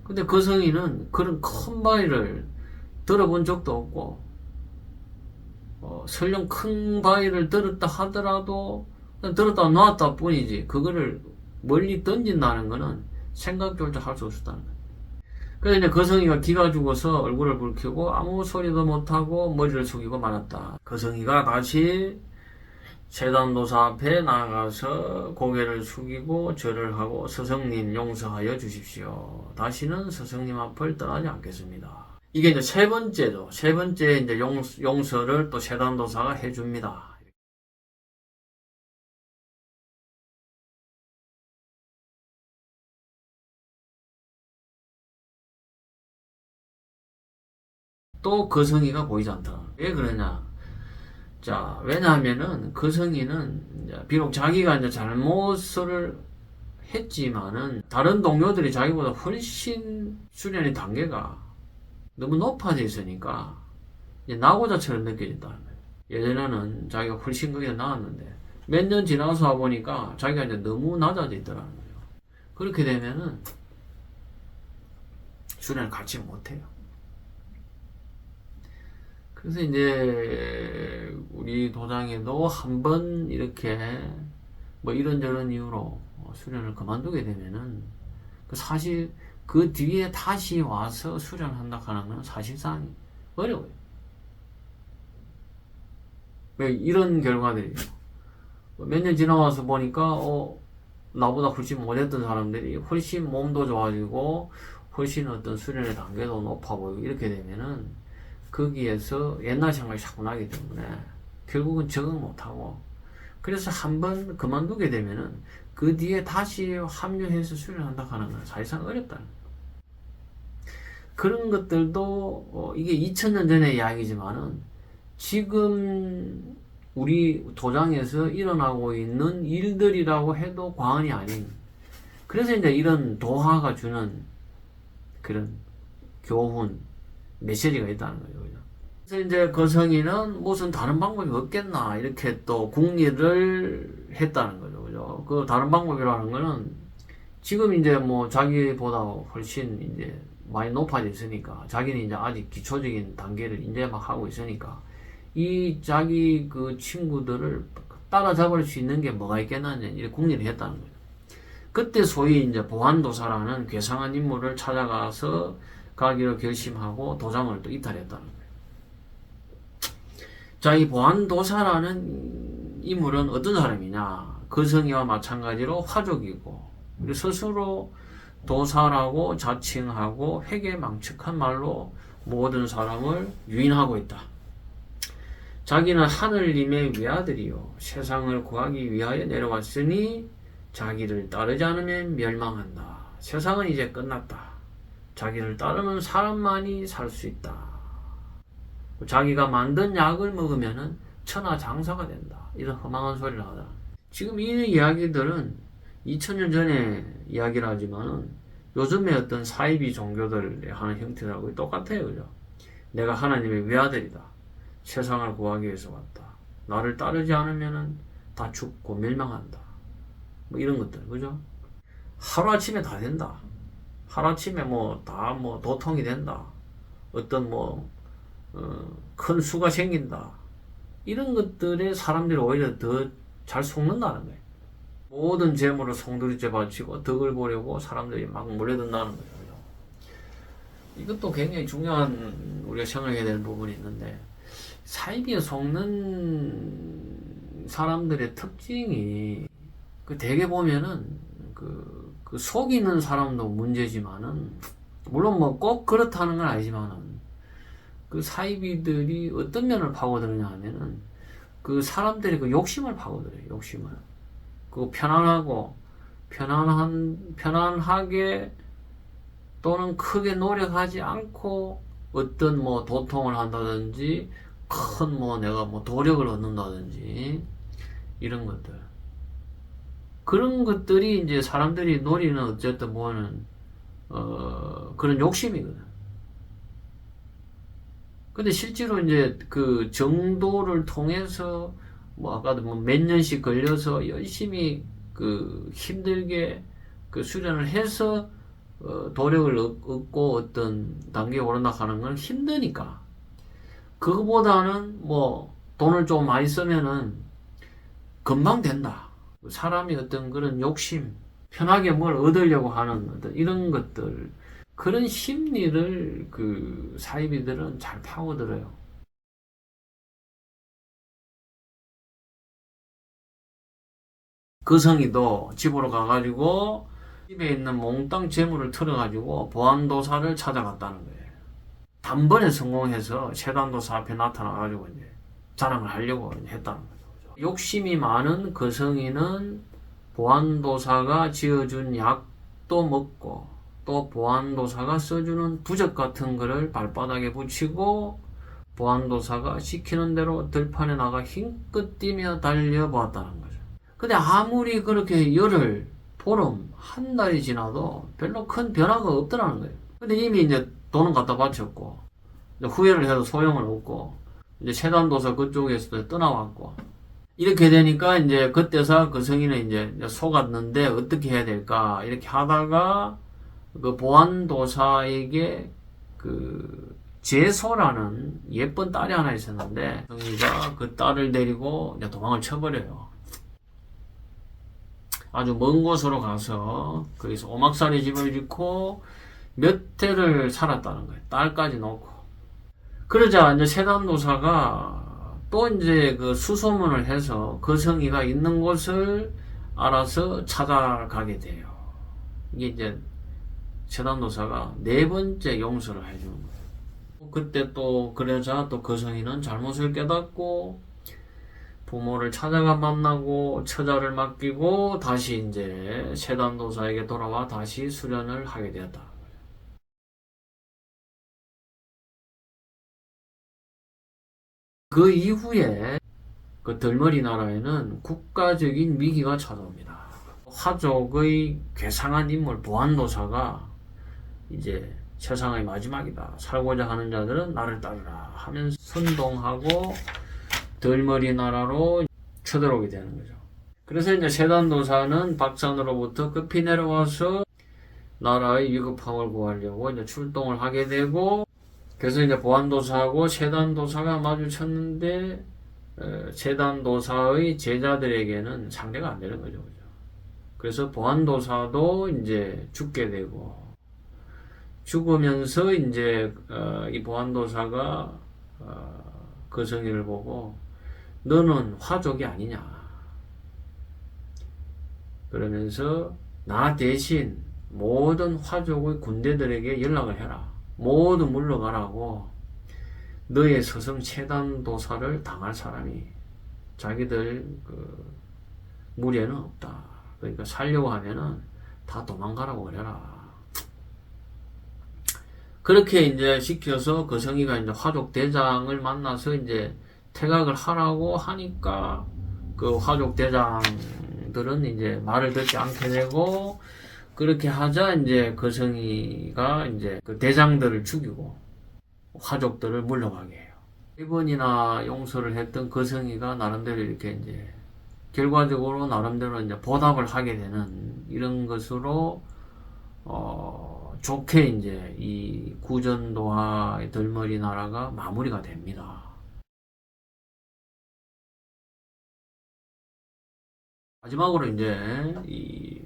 근데 그 성인은 그런 큰 바위를 들어본 적도 없고 설령 큰 바위를 들었다 하더라도 들었다 놨다 뿐이지 그거를 멀리 던진다는 거는 생각조차 할 수 없었다는 거예요. 그래서 이제 거성이가 기가 죽어서 얼굴을 붉히고 아무 소리도 못하고 머리를 숙이고 말았다. 거성이가 다시 세단도사 앞에 나가서 고개를 숙이고 절을 하고 스승님 용서하여 주십시오. 다시는 스승님 앞을 떠나지 않겠습니다. 이게 이제 세 번째죠. 세 번째 이제 용서를 또 세단도사가 해줍니다. 또 거성이가 보이지 않다. 왜 그러냐? 자, 왜냐하면은 거성이는 비록 자기가 이제 잘못을 했지만은 다른 동료들이 자기보다 훨씬 수련의 단계가 너무 높아져 있으니까 이제 나고자처럼 느껴진다는 거예요. 예전에는 자기가 훨씬 거기가 나았는데 몇 년 지나서 와보니까 자기가 이제 너무 낮아져 있더라는 거예요. 그렇게 되면은 수련을 같이 못해요. 그래서 이제 우리 도장에도 한번 이렇게 뭐 이런저런 이유로 수련을 그만두게 되면은 사실 그 뒤에 다시 와서 수련한다 하는 건 사실상 어려워요. 왜 이런 결과들이요. 몇 년 지나와서 보니까 나보다 훨씬 못했던 사람들이 훨씬 몸도 좋아지고 훨씬 어떤 수련의 단계도 높아 보이고 이렇게 되면은 거기에서 옛날 생각이 자꾸 나기 때문에 결국은 적응 못하고 그래서 한번 그만두게 되면은 그 뒤에 다시 합류해서 수련한다 하는 건 사실상 어렵다는 거예요. 그런 것들도 이게 2000년 전의 이야기지만은 지금 우리 도장에서 일어나고 있는 일들이라고 해도 과언이 아닌 그래서 이제 이런 도화가 주는 그런 교훈 메시지가 있다는 거죠. 그래서 이제 거성이는 무슨 다른 방법이 없겠나 이렇게 또 궁리를 했다는 거죠. 그죠? 그 다른 방법이라는 거는 지금 이제 뭐 자기보다 훨씬 이제 많이 높아져 있으니까 자기는 이제 아직 기초적인 단계를 이제 막 하고 있으니까 이 자기 그 친구들을 따라잡을 수 있는 게 뭐가 있겠나 이렇게 궁리를 했다는 거죠. 그때 소위 이제 보안도사라는 괴상한 인물을 찾아가서 가기로 결심하고 도장을 또 이탈했다는 거예요. 자, 이 보안도사라는 인물은 어떤 사람이냐? 거성이와 마찬가지로 화족이고 스스로 도사라고 자칭하고 회개망측한 말로 모든 사람을 유인하고 있다. 자기는 하늘님의 위아들이요 세상을 구하기 위하여 내려왔으니 자기를 따르지 않으면 멸망한다. 세상은 이제 끝났다. 자기를 따르는 사람만이 살 수 있다. 자기가 만든 약을 먹으면은 천하장사가 된다. 이런 허망한 소리를 하다. 지금 이 이야기들은 2000년 전에 이야기를 하지만은 요즘의 어떤 사이비 종교들 하는 형태하고 똑같아요. 그죠? 내가 하나님의 외아들이다. 세상을 구하기 위해서 왔다. 나를 따르지 않으면은 다 죽고 멸망한다. 뭐 이런 것들. 그죠? 하루아침에 다 된다. 하루아침에 다 도통이 된다. 어떤 큰 수가 생긴다. 이런 것들에 사람들이 오히려 더 잘 속는다는 거예요. 모든 재물을 송두리째 바치고 덕을 보려고 사람들이 막 몰려든다는 거예요. 이것도 굉장히 중요한 우리가 생각해야 되는 부분이 있는데, 사이비에 속는 사람들의 특징이 대개 보면은 그 속이는 사람도 문제지만은, 물론 꼭 그렇다는 건 아니지만은, 그 사이비들이 어떤 면을 파고드느냐 하면은 그 사람들의 그 욕심을 파고들어요. 욕심을. 그 편안하게 또는 크게 노력하지 않고 어떤 도통을 한다든지 큰 내가 도력을 얻는다든지 이런 것들. 그런 것들이 이제 사람들이 노리는 어쨌든 그런 욕심이거든. 근데 실제로 이제 그 정도를 통해서 아까도 몇 년씩 걸려서 열심히 힘들게 수련을 해서 도력을 얻고 어떤 단계에 오르락하는 건 힘드니까. 그거보다는 돈을 좀 많이 쓰면은 금방 된다. 사람이 어떤 그런 욕심, 편하게 뭘 얻으려고 하는 어떤 이런 것들, 그런 심리를 사이비들은 잘 파고들어요. 그 성이도 집으로 가가지고 집에 있는 몽땅 재물을 털어가지고 보안도사를 찾아갔다는 거예요. 단번에 성공해서 세단도사 앞에 나타나가지고 이제 자랑을 하려고 했다는 거죠. 욕심이 많은 그 성인은 보안도사가 지어준 약도 먹고 또 보안도사가 써주는 부적 같은 거를 발바닥에 붙이고 보안도사가 시키는 대로 들판에 나가 힘껏 뛰며 달려보았다는 거죠. 근데 아무리 그렇게 열흘, 보름, 한 달이 지나도 별로 큰 변화가 없더라는 거예요. 근데 이미 이제 돈은 갖다 바쳤고 후회를 해도 소용은 없고 이제 세단도사 그쪽에서도 떠나왔고 이렇게 되니까 이제 그때서 그 성인은 이제 속았는데 어떻게 해야 될까 이렇게 하다가 그 보안도사에게 제소라는 예쁜 딸이 하나 있었는데 성이가 그 딸을 데리고 이제 도망을 쳐버려요. 아주 먼 곳으로 가서 거기서 오막살이 집을 짓고 몇 해를 살았다는 거예요. 딸까지 놓고. 그러자 이제 세단도사가 또 이제 그 수소문을 해서 그 성이가 있는 곳을 알아서 찾아가게 돼요. 이게 이제 세단도사가 네 번째 용서를 해주는 거예요. 그때 또 그러자 또 그 성인은 잘못을 깨닫고 부모를 찾아가 만나고 처자를 맡기고 다시 이제 세단도사에게 돌아와 다시 수련을 하게 되었다. 그 이후에 그 덜머리 나라에는 국가적인 위기가 찾아옵니다. 화족의 괴상한 인물 보안도사가 이제 세상의 마지막이다. 살고자 하는 자들은 나를 따르라 하면서 선동하고 덜머리 나라로 쳐들어오게 되는 거죠. 그래서 이제 세단도사는 박산으로부터 급히 내려와서 나라의 위급함을 구하려고 이제 출동을 하게 되고, 그래서 이제 보안도사하고 세단도사가 마주쳤는데 세단도사의 제자들에게는 상대가 안 되는 거죠. 그래서 보안도사도 이제 죽게 되고, 죽으면서 이제 이 보안도사가 그 성인을 보고 너는 화족이 아니냐 그러면서 나 대신 모든 화족의 군대들에게 연락을 해라. 모두 물러가라고. 너의 스승 세단도사를 당할 사람이 자기들 무리에는 없다. 그러니까 살려고 하면은 다 도망가라고 그래라. 그렇게 이제 시켜서 그 성의가 이제 화족 대장을 만나서 이제 퇴각을 하라고 하니까 그 화족 대장들은 이제 말을 듣지 않게 되고, 그렇게 하자 이제 그 성의가 이제 그 대장들을 죽이고 화족들을 물러가게 해요. 1번이나 용서를 했던 그 성의가 나름대로 이렇게 이제 결과적으로 나름대로 이제 보답을 하게 되는 이런 것으로 좋게 이제 이 구전도하의 덜머리 나라가 마무리가 됩니다. 마지막으로 이제 이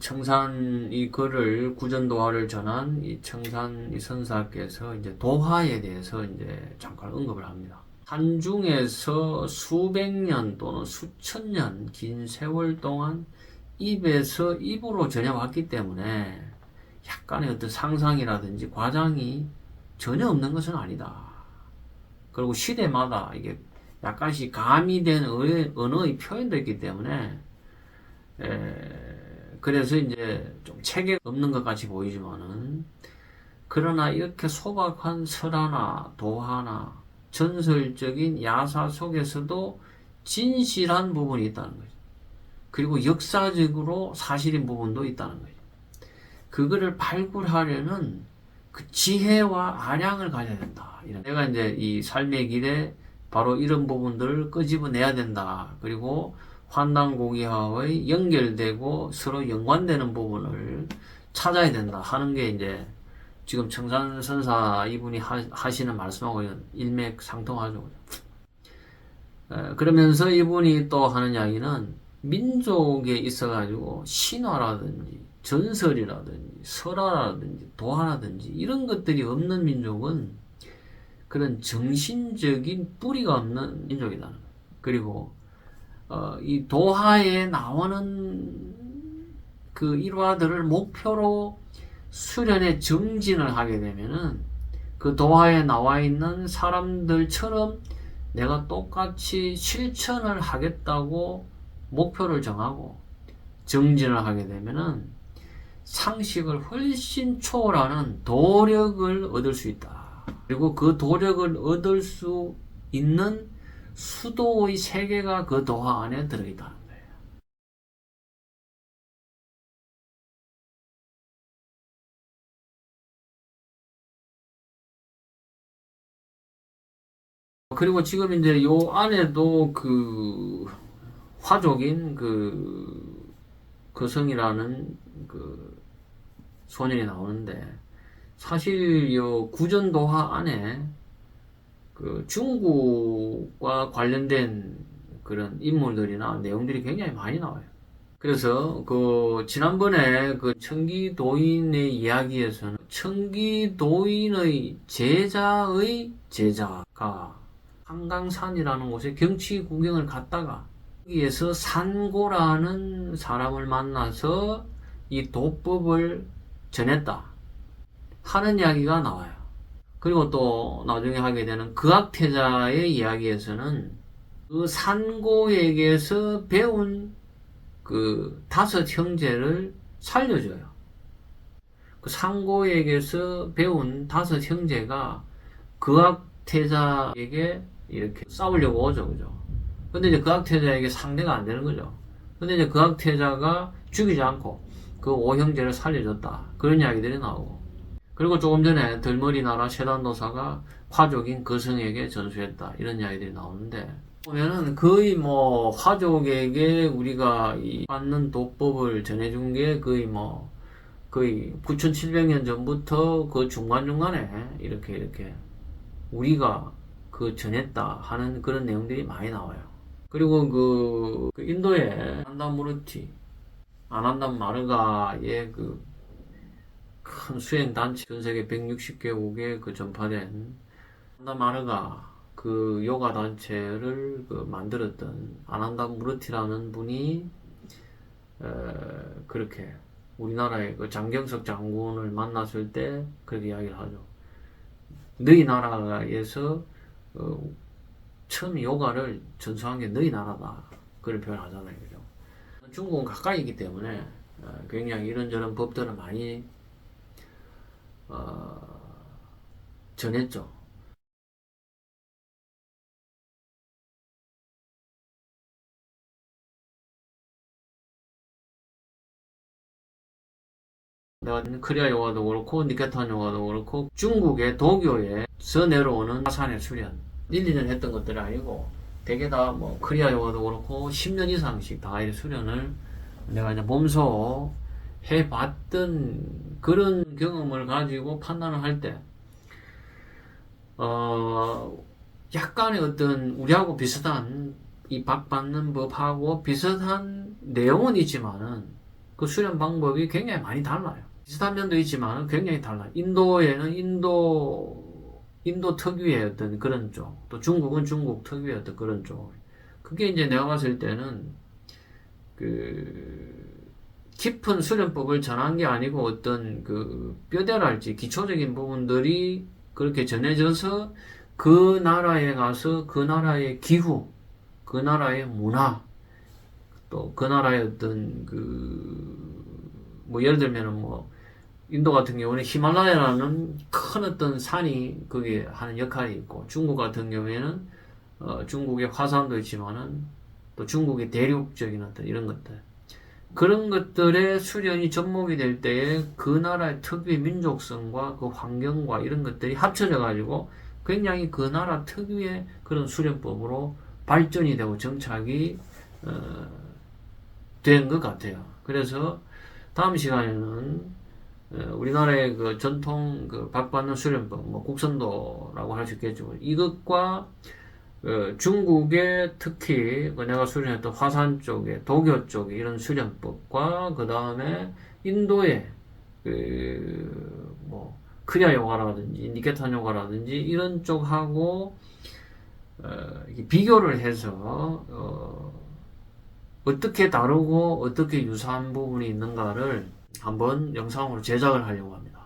청산 이 글을 구전도화를 전한 이 청산 이 선사께서 이제 도화에 대해서 이제 잠깐 언급을 합니다. 한중에서 수백 년 또는 수천 년 긴 세월 동안 입에서 입으로 전해왔기 때문에 약간의 어떤 상상이라든지 과장이 전혀 없는 것은 아니다. 그리고 시대마다 이게 약간씩 가미된 언어의 표현도 있기 때문에 그래서 이제 좀 체계 없는 것 같이 보이지만은, 그러나 이렇게 소박한 설화나 도화나 전설적인 야사 속에서도 진실한 부분이 있다는 거죠. 그리고 역사적으로 사실인 부분도 있다는 거죠. 그거를 발굴하려는 그 지혜와 아량을 가져야 된다. 내가 이제 이 삶의 길에 바로 이런 부분들을 끄집어내야 된다. 그리고 환단고기와의 연결되고 서로 연관되는 부분을 찾아야 된다 하는 게 이제 지금 청산선사 이분이 하시는 말씀하고 일맥상통하죠. 그러면서 이분이 또 하는 이야기는 민족에 있어가지고 신화라든지 전설이라든지 설화라든지 도화라든지 이런 것들이 없는 민족은 그런 정신적인 뿌리가 없는 민족이라는 거예요. 그리고 이 도하에 나오는 그 일화들을 목표로 수련에 정진을 하게 되면은 그 도하에 나와 있는 사람들처럼 내가 똑같이 실천을 하겠다고 목표를 정하고 정진을 하게 되면은 상식을 훨씬 초월하는 도력을 얻을 수 있다. 그리고 그 도력을 얻을 수 있는 수도의 세계가 그 도화 안에 들어있다는 거예요. 그리고 지금 이제 요 안에도 그 화족인 그 거성이라는 그 소년이 나오는데, 사실 요 구전도화 안에 그 중국과 관련된 그런 인물들이나 내용들이 굉장히 많이 나와요. 그래서 그 지난번에 그 청기도인의 이야기에서는 청기도인의 제자의 제자가 한강산이라는 곳에 경치 구경을 갔다가 여기에서 산고라는 사람을 만나서 이 도법을 전했다 하는 이야기가 나와요. 그리고 또 나중에 하게 되는 그악태자의 이야기에서는 그 산고에게서 배운 그 5 형제를 살려줘요. 그 산고에게서 배운 5 형제가 그악태자에게 이렇게 싸우려고 오죠, 그죠? 근데 이제 그악태자에게 상대가 안 되는 거죠. 근데 이제 그악태자가 죽이지 않고 그 5형제를 살려줬다. 그런 이야기들이 나오고. 그리고 조금 전에 덜머리 나라 세단도사가 화족인 거성에게 전수했다. 이런 이야기들이 나오는데, 보면은 거의 뭐 화족에게 우리가 받는 도법을 전해준 게 거의 9700년 전부터 그 중간중간에 이렇게 우리가 그 전했다 하는 그런 내용들이 많이 나와요. 그리고 그 인도의 아난다무르티, 아난다 마르가의 그 큰 수행 단체, 전 세계 160개국에 그 전파된 아난다 마르가 그 요가 단체를 그 만들었던 아난다 무르티라는 분이 그렇게 우리나라의 그 장경석 장군을 만났을 때 그렇게 이야기를 하죠. 너희 나라에서 처음 요가를 전수한 게 너희 나라다. 그걸 표현하잖아요. 그죠? 중국은 가까이 있기 때문에 굉장히 이런저런 법들을 많이 전했죠. 내가 코리아 요가도 그렇고 니케탄 요가도 그렇고 중국의 도교에서 내려오는 화산의 수련 1, 2년 했던 것들이 아니고 대개 다 뭐 코리아 요가도 그렇고 10년 이상씩 다 이 수련을 내가 이제 몸소 해봤던 그런 경험을 가지고 판단을 할 때, 약간의 어떤 우리하고 비슷한 이 박 받는 법하고 비슷한 내용은 있지만은 그 수련 방법이 굉장히 많이 달라요. 비슷한 면도 있지만 굉장히 달라요. 인도에는 인도 특유의 어떤 그런 쪽, 또 중국은 중국 특유의 어떤 그런 쪽. 그게 이제 내가 봤을 때는 그 깊은 수련법을 전한 게 아니고 어떤 그 뼈대랄지 기초적인 부분들이 그렇게 전해져서 그 나라에 가서 그 나라의 기후, 그 나라의 문화, 또 그 나라의 어떤 뭐 예를 들면은 뭐 인도 같은 경우는 히말라야라는 큰 어떤 산이 거기에 하는 역할이 있고 중국 같은 경우에는 중국의 화산도 있지만은 또 중국의 대륙적인 어떤 이런 것들 그런 것들의 수련이 접목이 될 때에 그 나라의 특유의 민족성과 그 환경과 이런 것들이 합쳐져 가지고 굉장히 그 나라 특유의 그런 수련법으로 발전이 되고 정착이 된 것 같아요. 그래서 다음 시간에는 우리나라의 그 전통 그 박받는 수련법, 뭐 국선도라고 할 수 있겠죠. 이것과 중국의 특히 내가 수련했던 화산 쪽에 도교 쪽에 이런 수련법과 그 다음에 인도의 뭐 크리아 요가라든지 니케탄 요가라든지 이런 쪽하고 비교를 해서 어떻게 다르고 어떻게 유사한 부분이 있는가를 한번 영상으로 제작을 하려고 합니다.